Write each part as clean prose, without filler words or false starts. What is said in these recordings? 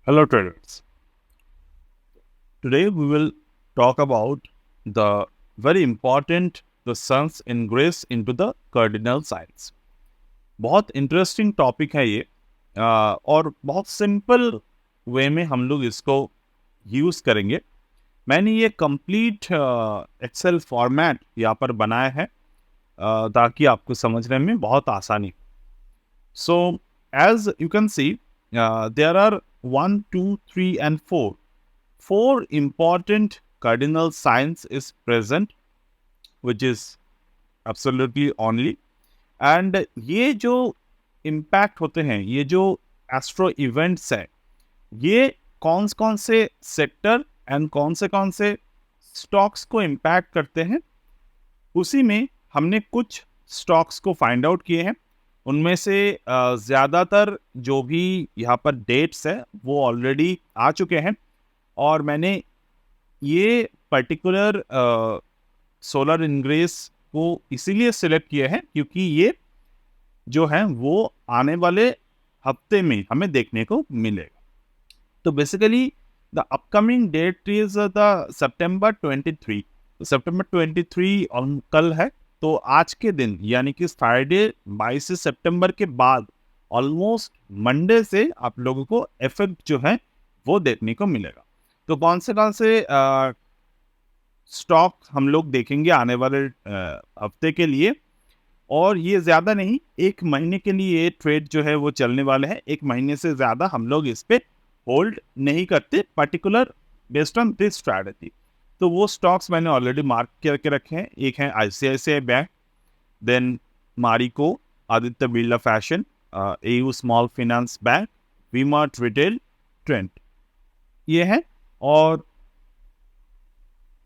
Hello traders. Today we will talk about the very important the sun's ingress into the cardinal signs. बहुत interesting topic है ये और बहुत simple way में हम लोग इसको यूज करेंगे. मैंने ये कंप्लीट एक्सेल फॉर्मेट यहाँ पर बनाया है ताकि आपको समझने में बहुत आसानी. So as you can see, there are 1, 2, 3 and 4. Four important cardinal signs is present, which is absolutely only. And ये जो impact होते हैं, ये जो एस्ट्रो इवेंट्स है, ये कौन से सेक्टर एंड कौन से स्टॉक्स को इम्पैक्ट करते हैं, उसी में हमने कुछ स्टॉक्स को फाइंड आउट किए हैं. उनमें से ज़्यादातर जो भी यहाँ पर डेट्स है वो ऑलरेडी आ चुके हैं और मैंने ये पर्टिकुलर सोलर इनग्रेस को इसीलिए सिलेक्ट किया है क्योंकि ये जो है वो आने वाले हफ्ते में हमें देखने को मिलेगा. तो basically the upcoming date is the September 23. तो सितंबर 23 और कल है, तो आज के दिन यानी कि फ्राइडे 22 सितंबर के बाद ऑलमोस्ट मंडे से आप लोगों को इफेक्ट जो है वो देखने को मिलेगा. तो कौन से स्टॉक हम लोग देखेंगे आने वाले हफ्ते के लिए, और ये ज़्यादा नहीं, एक महीने के लिए ये ट्रेड जो है वो चलने वाले हैं. एक महीने से ज़्यादा हम लोग इस पे होल्ड नहीं करते particular based on this strategy. तो वो स्टॉक्स मैंने ऑलरेडी मार्क करके रखे हैं. एक है ICICI bank, then Marico, Aditya Birla fashion, AU small finance bank, V-Mart retail, Trent, ये है. और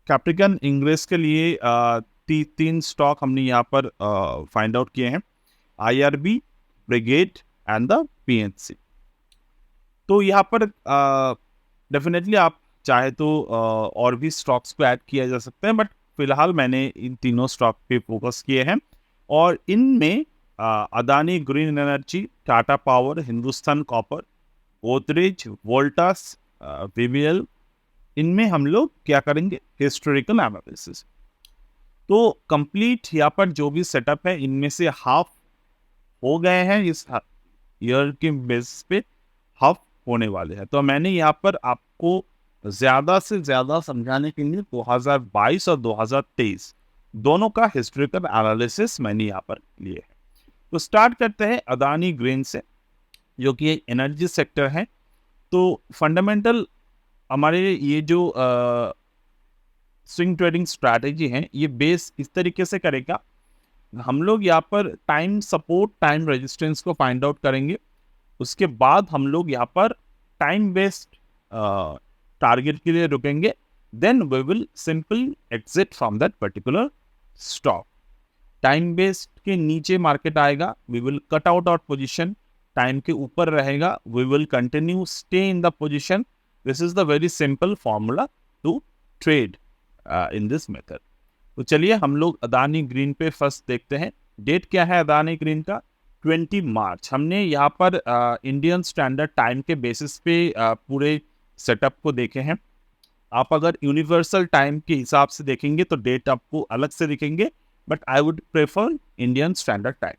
कैप्रिकन इंग्रेस के लिए तीन स्टॉक हमने यहाँ पर फाइंड आउट किए हैं, IRB, brigade and the PNC. तो यहाँ पर डेफिनेटली आप चाहे तो और भी स्टॉक्स को ऐड किया जा सकता है, बट फिलहाल मैंने इन तीनों स्टॉक पे फोकस किए हैं. और इनमें Adani green energy, Tata power, Hindustan copper, Godrej, Voltas, VBL, इनमें हम लोग क्या करेंगे, हिस्टोरिकल एनालिसिस. तो कंप्लीट यहाँ पर जो भी सेटअप है इनमें से हाफ हो गए हैं, इस ईयर के बेसिस पे हाफ होने वाले हैं. तो मैंने यहाँ पर आपको ज़्यादा से ज़्यादा समझाने के लिए 2022 और 2023 दोनों का हिस्टोरिकल एनालिसिस मैंने यहाँ पर लिए है. तो स्टार्ट करते हैं अदानी ग्रीन से, जो कि एक एनर्जी सेक्टर है. तो फंडामेंटल हमारे ये जो स्विंग ट्रेडिंग स्ट्रैटेजी है, ये बेस इस तरीके से करेगा. हम लोग यहाँ पर टाइम सपोर्ट, टाइम रेजिस्टेंस को फाइंड आउट करेंगे. उसके बाद हम लोग यहाँ पर टाइम बेस्ड टारगेट के लिए रुकेंगे. Then we will simple exit from that particular stock. Time based के नीचे मार्केट आएगा, we will cut out our position. Time के ऊपर रहेगा, we will continue stay in the position. This is the very simple formula to trade in this method. तो चलिए हम लोग अदानी ग्रीन पे फर्स्ट देखते हैं. डेट क्या है अदानी ग्रीन का, 20 मार्च. हमने यहाँ पर इंडियन स्टैंडर्ड टाइम के बेसिस पे पूरे सेटअप को देखे हैं. आप अगर यूनिवर्सल टाइम के हिसाब से देखेंगे तो डेट आपको अलग से दिखेंगे, but I would prefer Indian standard time.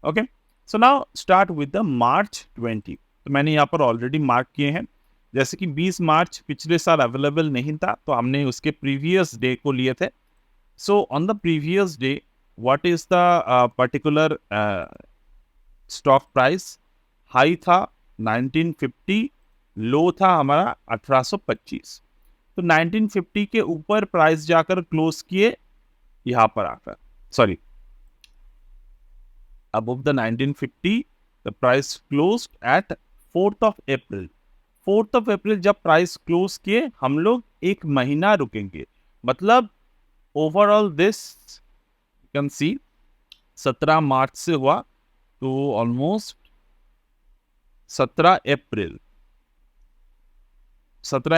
Okay, so now start with the March 20. तो मैंने यहाँ पर ऑलरेडी मार्क किए हैं. जैसे कि 20 मार्च पिछले साल अवेलेबल नहीं था, तो हमने उसके प्रीवियस डे को लिए थे. So on the previous day what is the particular stock price. High था 1950, लो था हमारा 1825. तो 1950 के ऊपर प्राइस जाकर क्लोज किए यहाँ पर आकर, sorry, above the 1950 the price closed at 4th of April. 4th of April जब प्राइस क्लोज किए, हम लोग एक महीना रुकेंगे. मतलब ओवरऑल दिस कैन सी 17 मार्च से हुआ, तो ऑलमोस्ट 17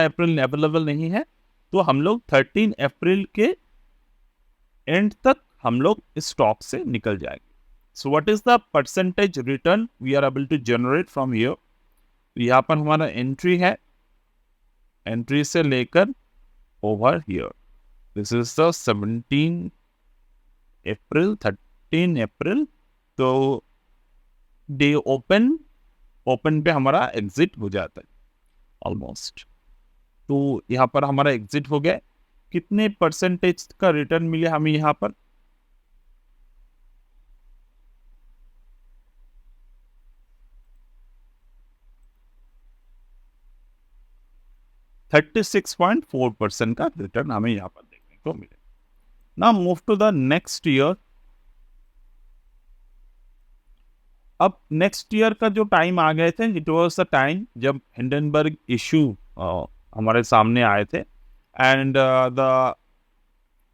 अप्रैल अवेलेबल नहीं है, तो हम लोग 13 अप्रैल के एंड तक हम लोग इस स्टॉक से निकल जाएंगे. So what is the percentage return we are able to generate from here? यहाँ पर हमारा एंट्री है, एंट्री से लेकर over here, this is the 17 अप्रैल 13 अप्रैल, तो डे ओपन पे हमारा एग्जिट हो जाता है ऑलमोस्ट। तो यहाँ पर हमारा एग्जिट हो गया। कितने परसेंटेज का रिटर्न मिले हमें यहाँ पर? 36.4% का रिटर्न हमें यहाँ पर देखने को मिले। Now move to the next year. अब नेक्स्ट ईयर का जो टाइम आ गए थे, इट वाज द टाइम जब हिंडनबर्ग इशू हमारे सामने आए थे। एंड द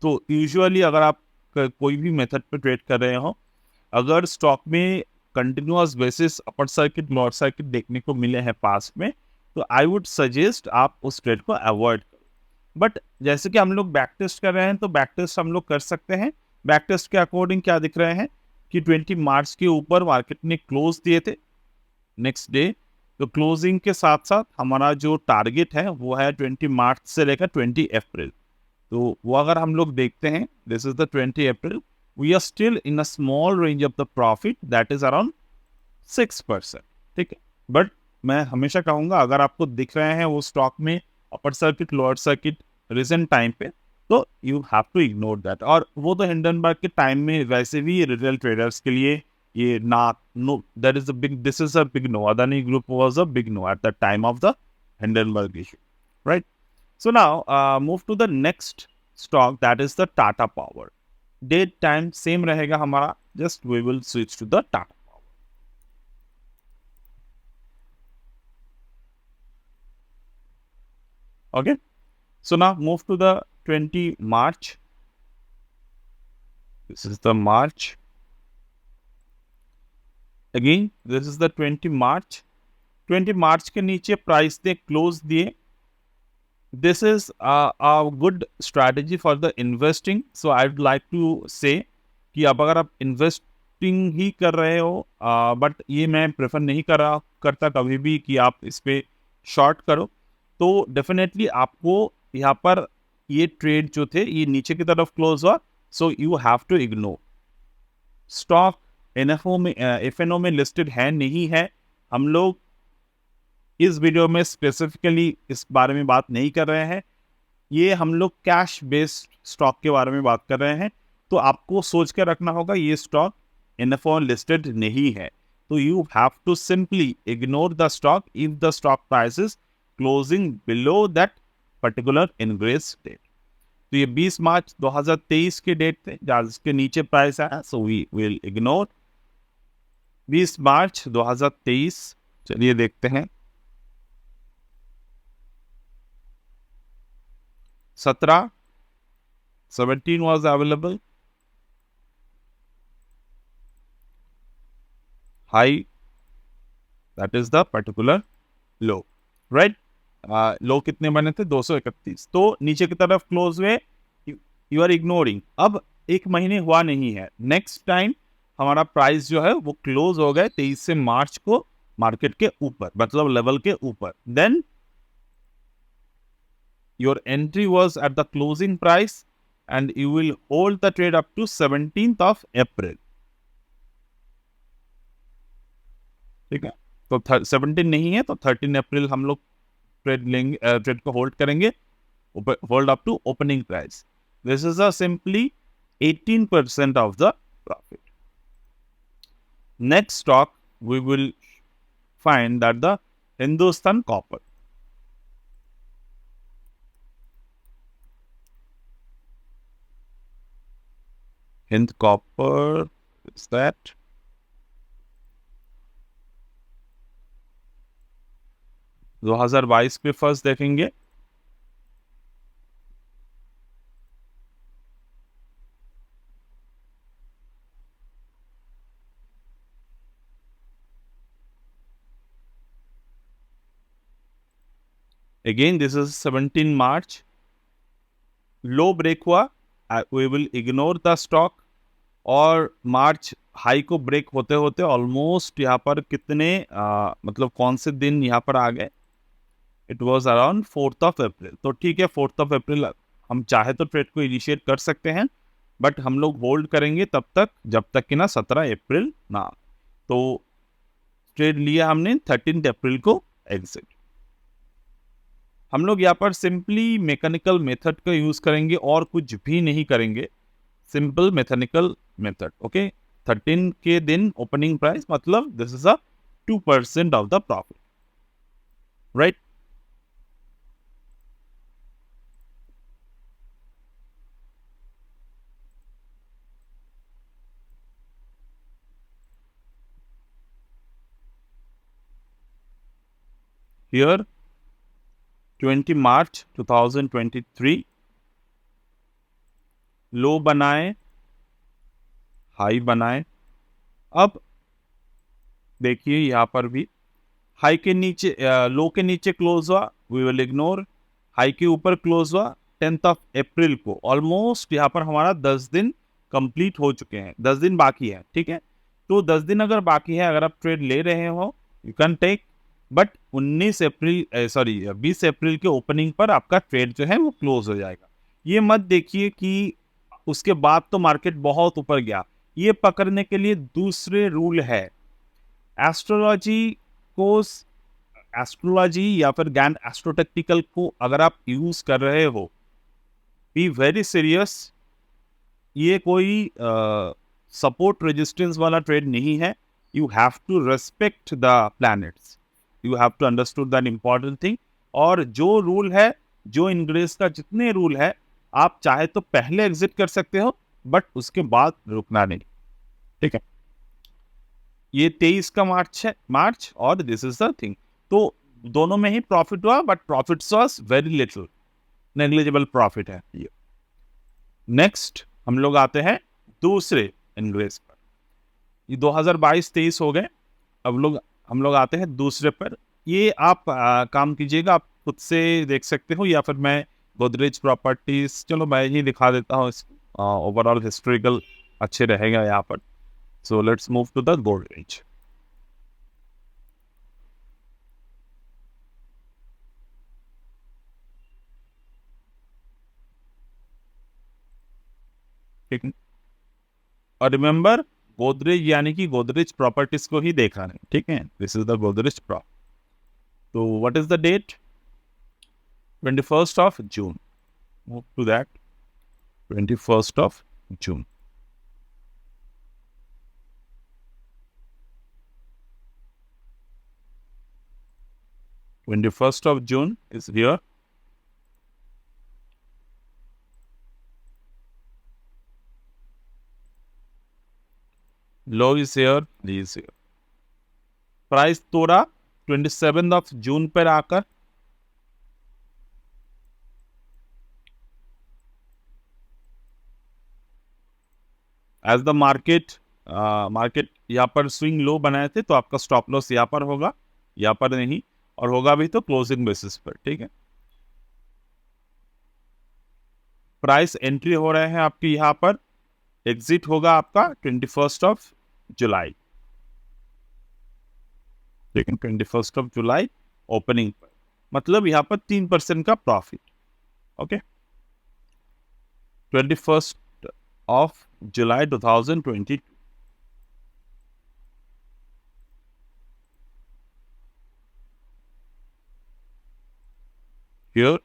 तो यूजुअली अगर आप कोई भी मेथड पे ट्रेड कर रहे हो, अगर स्टॉक में कंटिन्यूअस बेसिस अपर सर्किट लोअर सर्किट देखने को मिले हैं पास में, तो आई वुड सजेस्ट आप उस ट्रेड को अवॉइड करो। बट जैसे कि हम लोग बैक टेस्ट कर रहे हैं, तो बैक टेस्ट हम लोग कर सकते हैं। बैक टेस्ट के अकॉर्डिंग क्या दिख रहे हैं कि 20 मार्च के ऊपर मार्केट ने क्लोज दिए थे नेक्स्ट डे। तो क्लोजिंग के साथ साथ हमारा जो टारगेट है वो है 20 मार्च से लेकर 20 अप्रैल। तो वो अगर हम लोग देखते हैं, this is the 20 April, we are still in a small range of the profit that is around 6%। ठीक है, बट मैं हमेशा कहूंगा अगर आपको दिख रहे हैं वो स्टॉक में upper circuit lower circuit recent time पे, तो you have to ignore that. और वो तो हिंडनबर्ग के टाइम में वैसे भी रिटेल ट्रेडर्स के लिए ये ना, no, that is a big, this is a big no, Adani group was a big no at the time of the Hindenburg issue, right? So now move to the next stock, that is the Tata Power. Date time same रहेगा हमारा, just we will switch to the Tata Power. Okay, so now move to the 20 March. This is the March. Again, this is the 20 March. 20 March के नीचे price ने close दिए। This is a good strategy for the investing. So I would like to say कि अब अगर आप investing ही कर रहे हो, बट ये मैं प्रेफर नहीं करता कभी भी कि आप इस पे शॉर्ट करो, तो डेफिनेटली आपको यहाँ पर ये ट्रेड जो थे ये नीचे की तरफ क्लोज हुआ, so you have to ignore. Stock NFO में एफएनओ में लिस्टेड है नहीं है। हम लोग इस वीडियो में स्पेसिफिकली इस बारे में बात नहीं कर रहे हैं, ये हम लोग कैश बेस्ड स्टॉक के बारे में बात कर रहे हैं। तो आपको सोच के रखना होगा ये स्टॉक एनएफओ लिस्टेड नहीं है, तो you have to simply ignore the stock if the stock price is closing below that particular ingress date. तो ये 20 मार्च 2023 के डेट थे जिसके नीचे प्राइस आया, सो वी विल इग्नोर 20 मार्च 2023। चलिए देखते हैं 17 was available, high, that is the particular low, right? लो कितने बने थे? 231। तो नीचे की तरफ क्लोज हुए, यू आर इग्नोरिंग। अब एक महीने हुआ नहीं है, नेक्स्ट टाइम हमारा प्राइस जो है वो क्लोज हो गए 23 से मार्च को मार्केट के ऊपर, मतलब लेवल के ऊपर। Then your entry was at the closing price and you will hold the trade up to 17th of April. ठीक है, तो 17 नहीं है तो 13 अप्रैल हम लोग ट्रेड लेंगे, ट्रेड को होल्ड करेंगे, hold up to opening price. This is a simply 18% of the profit. Next stock we will find that the Hindustan Copper. Hind Copper is that? दो 2022 पे फर्स्ट देखेंगे। Again, this is 17 March. Low break हुआ, we will ignore the stock और मार्च high को break होते होते almost यहाँ पर कितने मतलब कौन से दिन यहाँ पर आ गए, it was around 4th of April. तो ठीक है, 4th ऑफ अप्रैल हम चाहे तो ट्रेड को इनिशिएट कर सकते हैं, बट हम लोग होल्ड करेंगे तब तक जब तक कि ना 17 अप्रैल ना। तो ट्रेड लिया हमने 13 अप्रैल को एग्जिट। हम लोग यहाँ पर सिंपली मैकेनिकल मेथड का यूज करेंगे और कुछ भी नहीं करेंगे, सिंपल मैथमेटिकल मेथड। ओके, 13 के दिन ओपनिंग प्राइस, मतलब this is a 2% of the profit, right. Here 20 मार्च 2023 लो बनाए, हाई बनाए। अब देखिए यहाँ पर भी हाई के नीचे, लो के नीचे क्लोज हुआ, वी विल इग्नोर। हाई के ऊपर क्लोज हुआ 10th ऑफ अप्रैल को। ऑलमोस्ट यहाँ पर हमारा 10 दिन कंप्लीट हो चुके हैं, 10 दिन बाकी है, ठीक है। तो 10 दिन अगर बाकी है, अगर आप ट्रेड ले रहे हो you can take, but 19 April sorry 20 April के ओपनिंग पर आपका ट्रेड जो है वो क्लोज हो जाएगा। ये मत देखिए कि उसके बाद तो मार्केट बहुत ऊपर गया। ये पकड़ने के लिए दूसरे रूल है। एस्ट्रोलॉजी को, एस्ट्रोलॉजी या फिर ज्ञान एस्ट्रोटेक्टिकल को अगर आप यूज कर रहे हो, बी वेरी सीरियस। ये कोई सपोर्ट रेजिस्टेंस वाला ट्रेड नहीं है। You have to respect the planets, you have to understood that important thing. और जो रूल है, जो इंग्रेस का जितने रूल है, आप चाहे तो पहले एग्जिट कर सकते हो, बट उसके बाद रुकना नहीं, ठीक है। ये 23 का मार्च है, मार्च, और दिस इज द थिंग। तो दोनों में ही प्रॉफिट हुआ, but profit was very little, negligible profit है ये। नेक्स्ट हम लोग आते हैं दूसरे इनग्रेस पर। ये 2022-23 हो गए। अब लोग हम लोग आते हैं दूसरे पर। ये आप काम कीजिएगा, आप खुद से देख सकते हो, या फिर मैं गोदरेज प्रॉपर्टीज, चलो मैं ही दिखा देता हूँ इसको, ओवरऑल हिस्टोरिकल अच्छे रहेगा यहाँ पर। So let's move to the Godrej. ठीक है, और रिमेंबर गोदरेज यानी कि गोदरेज प्रॉपर्टीज को ही देखा है, ठीक है। This is the Godrej prop. तो what is the date? 21st of June. Move to that. 21st of June. First of June is here. Low is here, high is here. Price तोड़ा 27th of June पर आकर, as the market, market यहाँ पर swing low बनाए थे, तो आपका stop loss यहाँ पर होगा, यहाँ पर नहीं, और होगा भी तो क्लोजिंग बेसिस पर, ठीक है। प्राइस एंट्री हो रहे हैं आपके यहाँ पर, एग्जिट होगा आपका 21st of July, ठीक है। 21st of July ओपनिंग पर, मतलब यहाँ पर 3% का profit, okay. 21st of July 2022। Here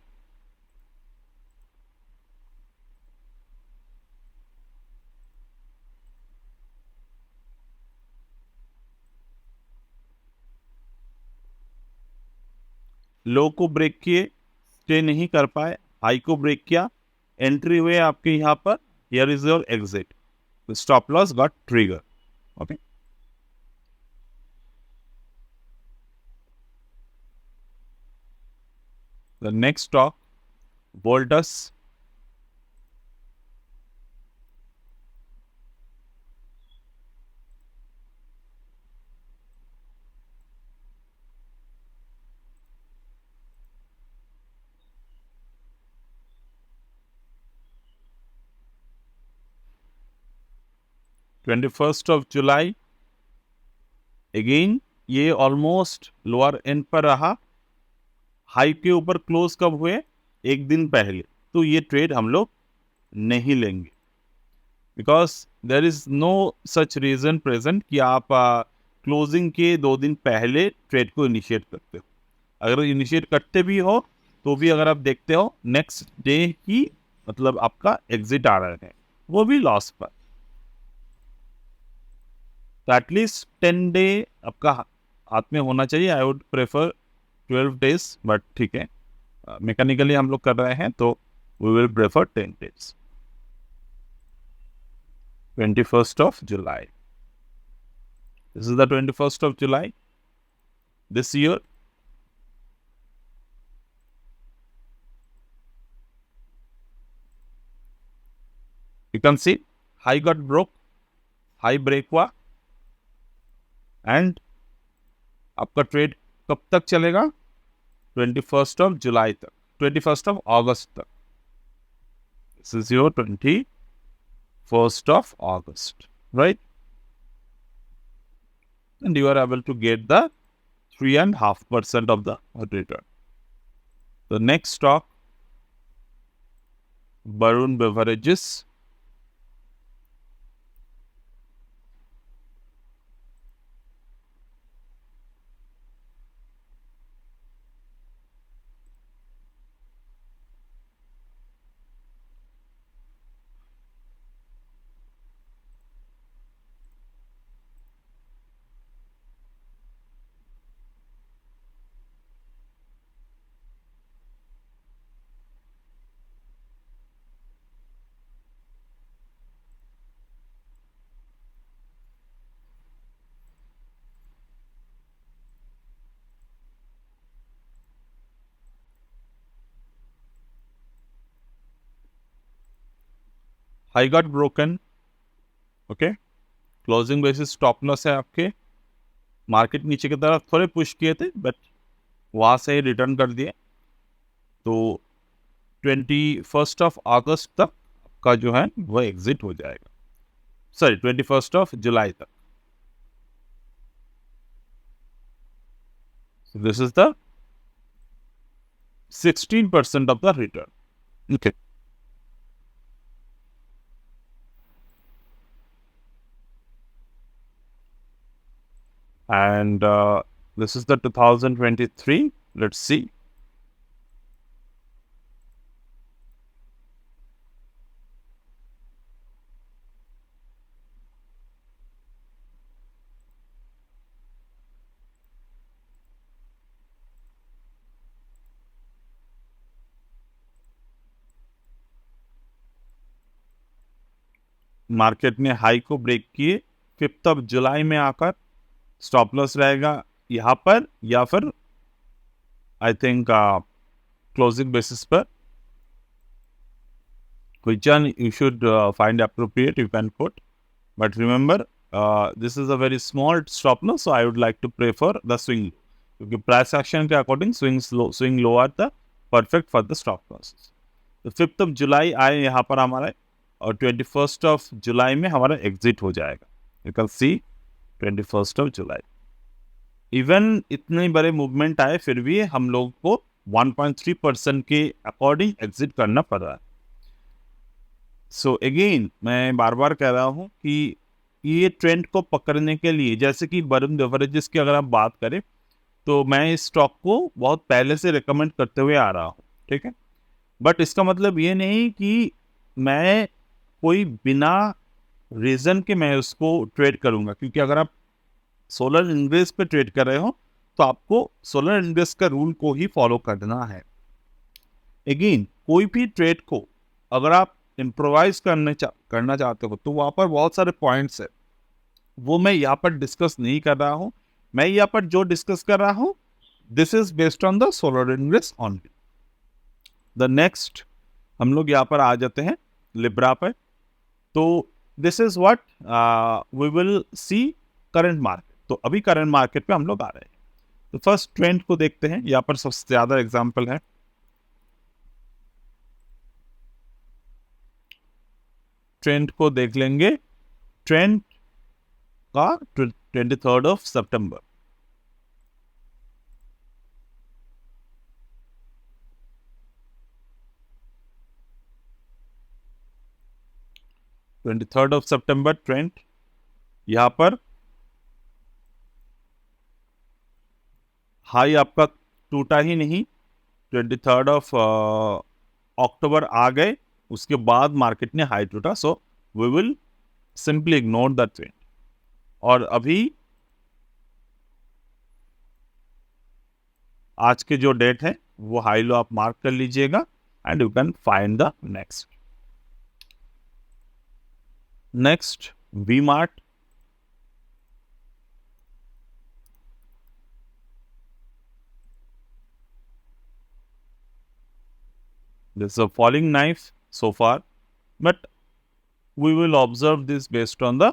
लो को ब्रेक किए, स्टे नहीं कर पाए, हाई को ब्रेक किया, एंट्री हुए आपके यहाँ पर, here is your exit, stop loss got trigger, okay. The next stock Voltas. 21 July again ये ऑलमोस्ट लोअर एंड पर रहा, हाई के ऊपर क्लोज कब हुए, एक दिन पहले, तो ये ट्रेड हम लोग नहीं लेंगे, because there is no such reason present कि आप क्लोजिंग के 2 दिन पहले ट्रेड को इनिशिएट करते हो। अगर इनिशिएट करते भी हो तो भी अगर आप देखते हो नेक्स्ट डे ही मतलब आपका एग्जिट आ रहा है, वो भी लॉस पर। तो एटलीस्ट 10 डे आपका हाथ में होना चाहिए। आई वुड प्रेफर 12 days, बट ठीक है, मैकेनिकली हम लोग कर रहे हैं तो we will prefer 10 days। 21 July, this is the 21 July this year। You can see high got broke, high break हुआ, एंड आपका ट्रेड कब तक चलेगा, 21 July तक, 21 August तक। This is your 21 August, right? And you are able to get the 3.5% of the return। The next stock, Varun Beverages। High got broken, okay, closing basis stop loss है आपके, market नीचे की तरफ थोड़े push किए थे but वहां से रिटर्न कर दिए। तो 21 August तक का जो है वो एग्जिट हो जाएगा, सॉरी 21 July तक। So this is the 16% of the return, okay। And this is the 2023, let's see। Market ने हाई को ब्रेक किए, 5 जुलाई में आकर स्टॉप लॉस रहेगा यहाँ पर, या फिर आई थिंक क्लोजिंग बेसिस पर, which one you should find appropriate you can put, but remember this is a very small stop loss, so I would like to prefer the swing, क्योंकि price action के according swing low are the perfect for the stop losses। तो 5 July आए यहाँ पर हमारा, और 21 July में हमारा एग्जिट हो जाएगा। You can see 21 July। Even इतने बड़े मूवमेंट आए फिर भी हम लोग को 1.3% के अकॉर्डिंग एग्जिट करना पड़ रहा है। सो अगेन मैं बार बार कह रहा हूँ कि ये ट्रेंड को पकड़ने के लिए, जैसे कि वरुण बेवरेजेस की अगर आप बात करें तो मैं इस स्टॉक को बहुत पहले से रिकमेंड करते हुए आ रहा हूँ, ठीक है। बट इसका मतलब ये नहीं कि मैं कोई बिना रीज़न के मैं उसको ट्रेड करूँगा, क्योंकि अगर आप सोलर इन्वेस पे ट्रेड कर रहे हो तो आपको सोलर इन्वेस का रूल को ही फॉलो करना है। अगेन कोई भी ट्रेड को अगर आप इम्प्रोवाइज करना चाहते हो तो वहाँ पर बहुत सारे पॉइंट्स है, वो मैं यहाँ पर डिस्कस नहीं कर रहा हूँ। मैं यहाँ पर जो डिस्कस कर रहा हूँ this is based on the solar invest only. The next हम लोग यहाँ पर आ जाते हैं लिब्रा पर। तो this is what we will see current market. तो अभी करंट मार्केट पे हम लोग आ रहे हैं। तो फर्स्ट ट्रेंड को देखते हैं, यहाँ पर सबसे ज्यादा एग्जांपल है। ट्रेंड को देख लेंगे। ट्रेंड आपका 23rd of September। Twenty third of September trend यहां पर हाई आपका टूटा ही नहीं। 23rd of October आ गए, उसके बाद मार्केट ने हाई टूटा, so we will simply ignore the trend. और अभी आज के जो डेट है वो हाई लो आप मार्क कर लीजिएगा and you can find the next V-Mart. This is a falling knife so far, but we will observe this based on the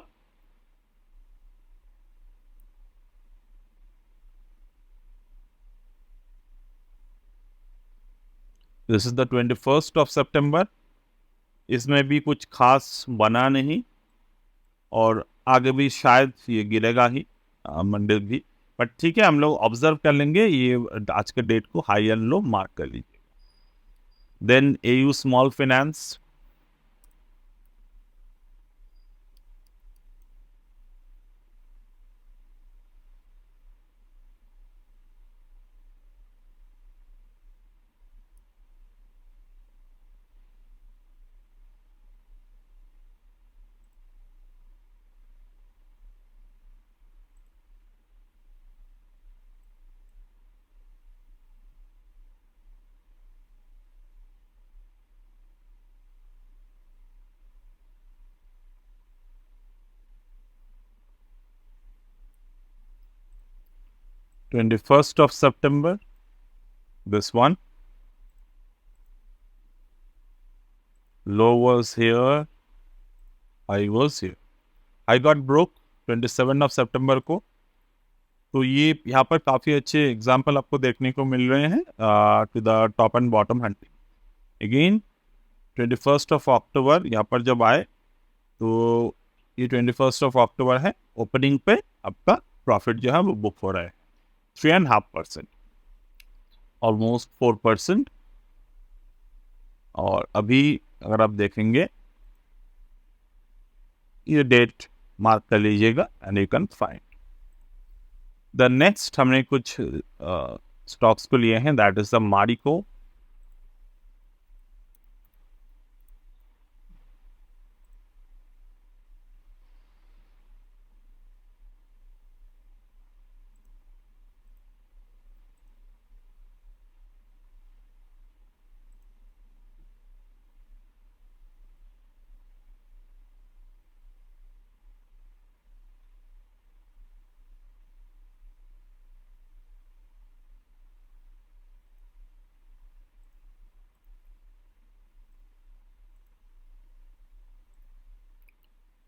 this is the 21st of September। इसमें भी कुछ खास बना नहीं और आगे भी शायद ये गिरेगा ही मंडे भी, बट ठीक है, हम लोग ऑब्जर्व कर लेंगे। ये आज के डेट को हाई एंड लो मार्क कर लीजिए। Then AU small finance, September 21, this one low was here, high was here, I got broke 27 of September को। तो ये यहाँ पर काफी अच्छे एग्जाम्पल आपको देखने को मिल रहे हैं to the top and bottom hunting. Again 21 यहाँ पर जब आए तो ये 21 है, ओपनिंग पे आपका प्रॉफिट जो है वो बुक हो रहा है 3.5%, ऑलमोस्ट 4%। और अभी अगर आप देखेंगे ये डेट मार्क कर लीजिएगा and you can find the next. हमने कुछ स्टॉक्स को लिए हैं, that is the Marico.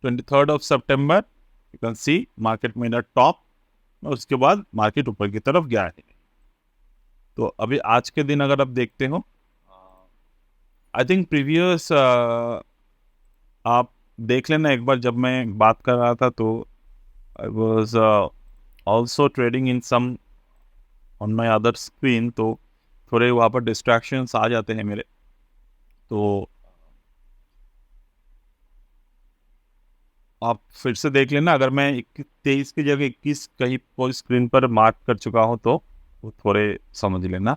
Twenty third of September you can see market में टॉप, और उसके बाद मार्केट ऊपर की तरफ गया है। तो अभी आज के दिन अगर आप देखते हो, आई थिंक प्रीवियस आप देख लेना एक बार, जब मैं बात कर रहा था तो I was also trading in some on my other screen, तो थोड़े वहाँ पर डिस्ट्रैक्शंस आ जाते हैं मेरे। तो आप फिर से देख लेना, अगर मैं 23 की जगह 21 कहीं कोई स्क्रीन पर मार्क कर चुका हूँ तो वो थोड़े समझ लेना,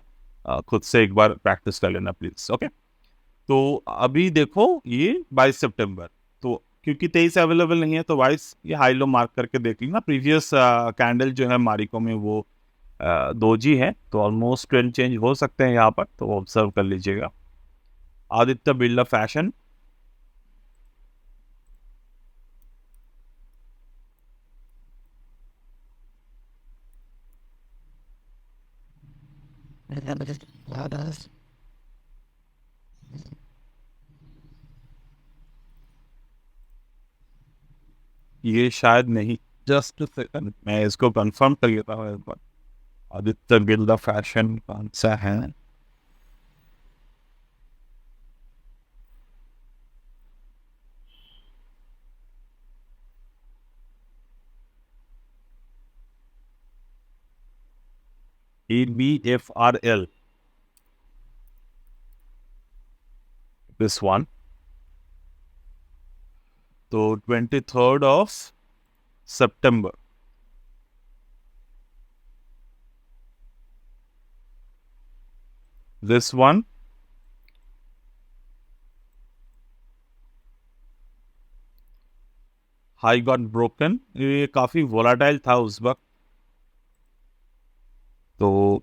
खुद से एक बार प्रैक्टिस कर लेना प्लीज। ओके, तो अभी देखो ये 22 सितंबर, तो क्योंकि 23 अवेलेबल नहीं है तो 22 ये हाई लो मार्क करके देख लेना। प्रीवियस कैंडल जो है मारिको में वो दोजी है, तो ऑलमोस्ट ट्रेंड चेंज हो सकते हैं यहाँ पर, तो ऑब्जर्व कर लीजिएगा। आदित्य बिरला फैशन, ये शायद नहीं, जस्ट सेकंड मैं इसको कंफर्म कर लेता हूँ एक बार। आदित्य बिरला फैशन कौन सा है? ABFRL, this one. तो 23rd of September. This one. High got broken, ये काफी वोलाटाइल था उस वक्त, तो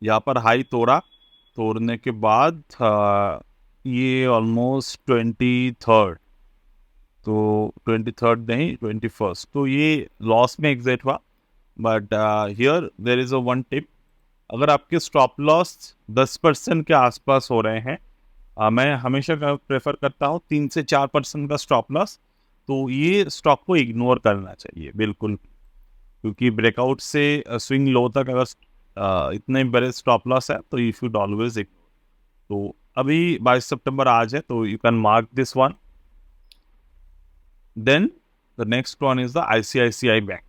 यहाँ पर हाई तोड़ने के बाद ये ऑलमोस्ट 23rd, तो 23rd नहीं 21st, तो ये लॉस में एग्जिट हुआ. But here there is a one tip. अगर आपके स्टॉप लॉस 10% के आसपास हो रहे हैं, मैं हमेशा प्रेफर करता हूँ 3 से 4% का स्टॉप लॉस, तो ये स्टॉक को इग्नोर करना चाहिए बिल्कुल, क्योंकि ब्रेकआउट से स्विंग लो तक अगर इतने बड़े स्टॉप लॉस है तो यू शुड ऑलवेज इग्नोर. तो अभी 22 सितंबर आज है, तो you can mark this one. Then the next one is the ICICI bank.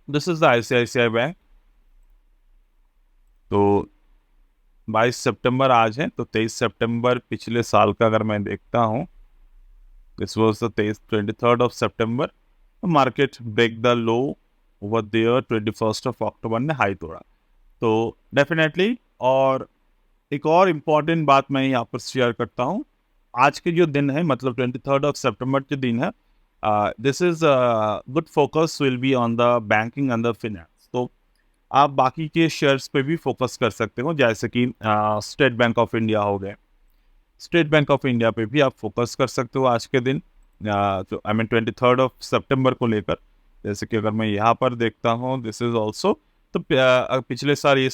This is the ICICI bank. तो 22 सितंबर आज है, तो 23 सितंबर पिछले साल का अगर मैं देखता हूँ, this was the 23rd of September. Market break the low over there 21st of October ने हाई तोड़ा. तो डेफिनेटली, और एक और इम्पॉर्टेंट बात मैं यहाँ पर शेयर करता हूँ. आज के जो दिन है, मतलब 23rd of September जो दिन है, this is good focus will be on the banking and the finance. तो आप बाकी के शेयर्स पे भी फोकस कर सकते हो, जैसे कि स्टेट बैंक ऑफ इंडिया हो गए. स्टेट बैंक ऑफ इंडिया पे भी आप फोकस कर सकते हो आज के दिन, तो I mean 23rd of September को लेकर. जैसे कि अगर मैं यहाँ पर देखता हूँ, दिस इज ऑल्सो, तो पिछले साल ये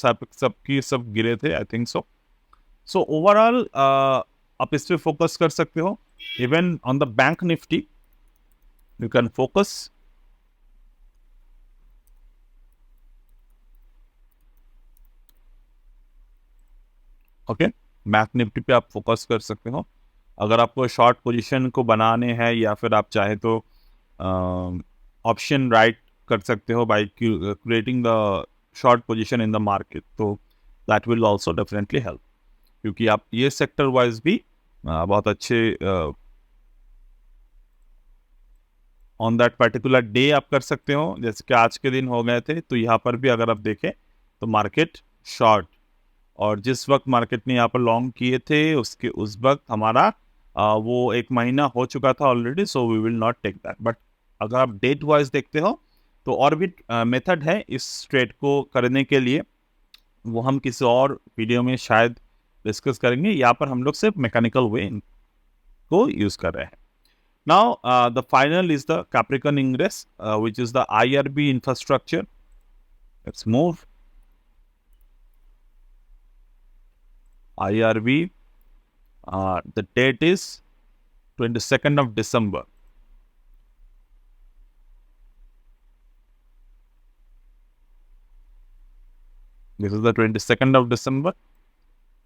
सब गिरे थे, I think so. So overall आप इस पे फोकस कर सकते हो. Even on the bank Nifty you can focus. Okay, bank Nifty पे आप फोकस कर सकते हो. अगर आपको शॉर्ट पोजीशन को बनाने हैं, या फिर आप चाहे तो ऑप्शन राइट कर सकते हो by creating the short position in the market, तो that will also definitely help, क्योंकि आप ये सेक्टर वाइज भी बहुत अच्छे ऑन दैट पर्टिकुलर डे आप कर सकते हो. जैसे कि आज के दिन हो गए थे, तो यहाँ पर भी अगर आप देखें तो मार्केट शॉर्ट, और जिस वक्त मार्केट ने यहाँ पर लॉन्ग किए थे, उस वक्त हमारा वो एक महीना हो चुका था already, so we will not take that. But अगर आप डेट वाइज देखते हो, तो और भी मेथड है इस ट्रेड को करने के लिए, वो हम किसी और वीडियो में शायद डिस्कस करेंगे. यहाँ पर हम लोग सिर्फ मैकेनिकल वे को यूज कर रहे हैं. Now the final is the Capricorn ingress, which is the IRB infrastructure. Let's move. IRB, the date is 22nd of December. This is the 22nd of December.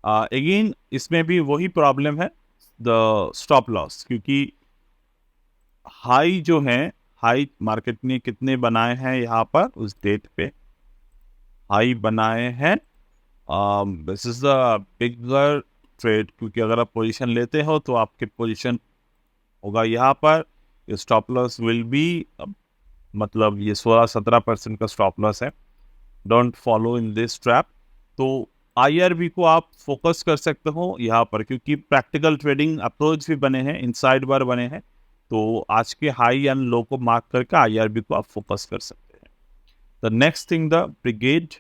Again, इसमें भी वही प्रॉब्लम है, the stop loss, क्योंकि high जो है, high market ने कितने बनाए हैं यहाँ पर उस डेट पे, हाई बनाए हैं. This is the bigger trade, क्योंकि अगर आप पोजीशन लेते हो तो आपके पोजीशन होगा यहाँ पर. स्टॉप लॉस विल बी, मतलब ये 16-17% का स्टॉप लॉस है. Don't follow in this trap. तो IRB को आप फोकस कर सकते हो यहाँ पर, क्योंकि प्रैक्टिकल ट्रेडिंग अप्रोच भी बने हैं, इनसाइड बार बने हैं. तो आज के हाई एंड लो को मार्क करके IRB को आप फोकस कर सकते हैं. The next thing, the brigade.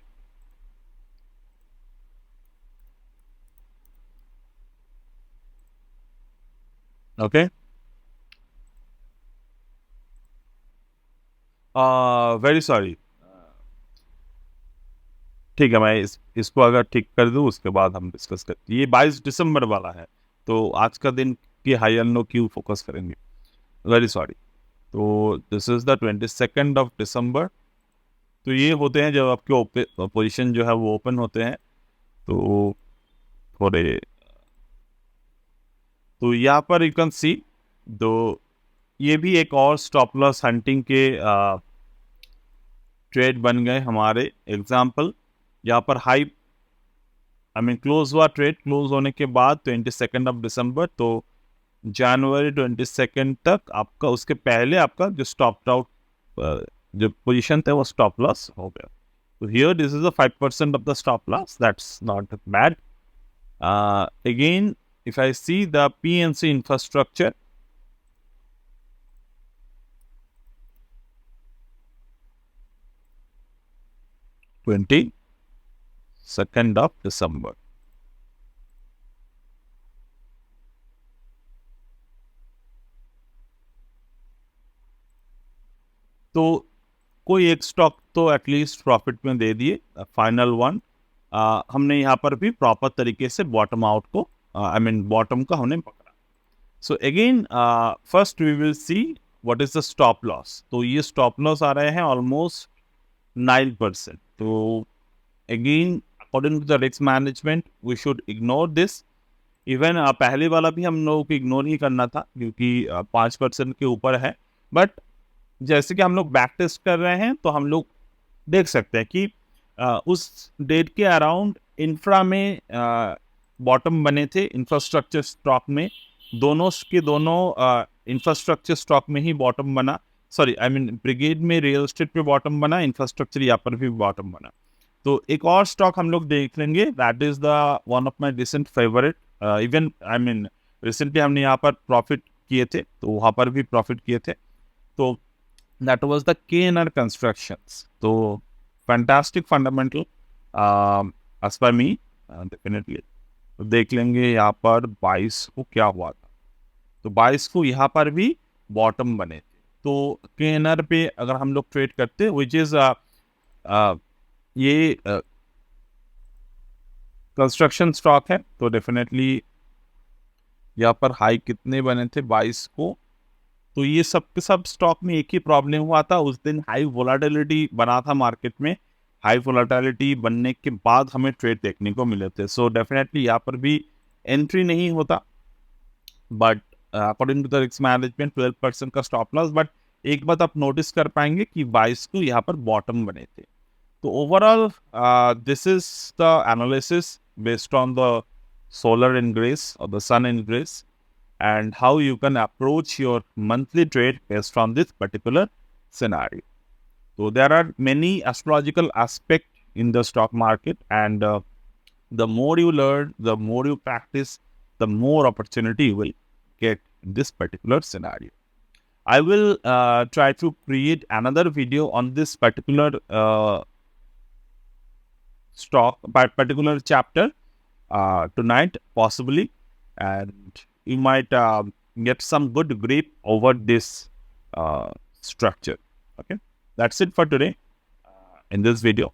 Okay, very sorry. ठीक है, मैं इसको अगर ठीक कर दूं, उसके बाद हम डिस्कस करते. ये 22 दिसंबर वाला है, तो आज का दिन की हाई एंड लो क्यों फोकस करेंगे. Very sorry. तो this is the 22nd of December. तो ये होते हैं जब आपके पोजीशन जो है वो ओपन होते हैं. तो थोड़े, तो यहाँ पर यू कैन सी दो ये भी एक और स्टॉप लॉस हंटिंग के ट्रेड बन गए हमारे। एग्जाम्पल, यहाँ पर हाई क्लोज हुआ, ट्रेड क्लोज होने के बाद 22 दिसंबर, तो जनवरी 22 तक आपका, उसके पहले आपका जो स्टॉप आउट जो पोजीशन थे वो स्टॉप लॉस हो गया। तो here this is a 5% of the stop loss. That's not bad. Again, if I see the PNC infrastructure, December 22, तो कोई एक स्टॉक तो एटलीस्ट प्रॉफिट में दे दिए, फाइनल वन। हमने यहाँ पर भी प्रॉपर तरीके से बॉटम आउट को, बॉटम का हमने पकड़ा। So again first we will see what is the stop loss. तो ये स्टॉप लॉस आ रहे हैं ऑलमोस्ट 9%। तो again according to the risk management we should ignore this. Even पहले वाला भी हम लोगों को इग्नोर ही करना था, क्योंकि 5% के ऊपर है। बट जैसे कि हम लोग बैक टेस्ट कर रहे हैं, तो हम लोग देख सकते हैं कि उस डेट के अराउंड इंफ्रा में बॉटम बने थे, इंफ्रास्ट्रक्चर स्टॉक में। दोनों के दोनों इंफ्रास्ट्रक्चर स्टॉक में ही बॉटम बना। सॉरी, ब्रिगेड में रियल एस्टेट पे बॉटम बना, इंफ्रास्ट्रक्चर यहाँ पर भी बॉटम बना। तो एक और स्टॉक हम लोग देख लेंगे, that is the one of my recent favourite. Even recently हमने यहाँ पर प्रॉफिट किए थे, तो वहाँ पर भी प्रॉफिट किए थे। तो that was the KNR constructions. तो फैंटास्टिक फंडामेंटल एज पर मी, डेफिनेटली। तो देख लेंगे यहाँ पर 22 को क्या हुआ था। तो 22 को यहाँ पर भी बॉटम बने थे। तो KNR पे अगर हम लोग ट्रेड करते, विच इज ये कंस्ट्रक्शन स्टॉक है, तो डेफिनेटली यहाँ पर हाई कितने बने थे 22 को। तो ये सब के सब स्टॉक में एक ही प्रॉब्लम हुआ था, उस दिन हाई वोलाटिलिटी बना था मार्केट में। हाई वोलाटिलिटी बनने के बाद हमें ट्रेड देखने को मिले थे। सो डेफिनेटली यहाँ पर भी एंट्री नहीं होता, but according to the risk management 12% का स्टॉप लॉस। बट एक बात आप नोटिस कर पाएंगे कि 22 को यहाँ पर बॉटम बने थे। तो overall this is the analysis based on the solar ingress और the sun ingress, and how you can approach your monthly trade based on this particular scenario. So there are many astrological aspects in the stock market, and the more you learn, the more you practice, the more opportunity you will get in this particular scenario. I will try to create another video on this particular stock, particular chapter tonight, possibly, and you might get some good grip over this structure. Okay, that's it for today in this video.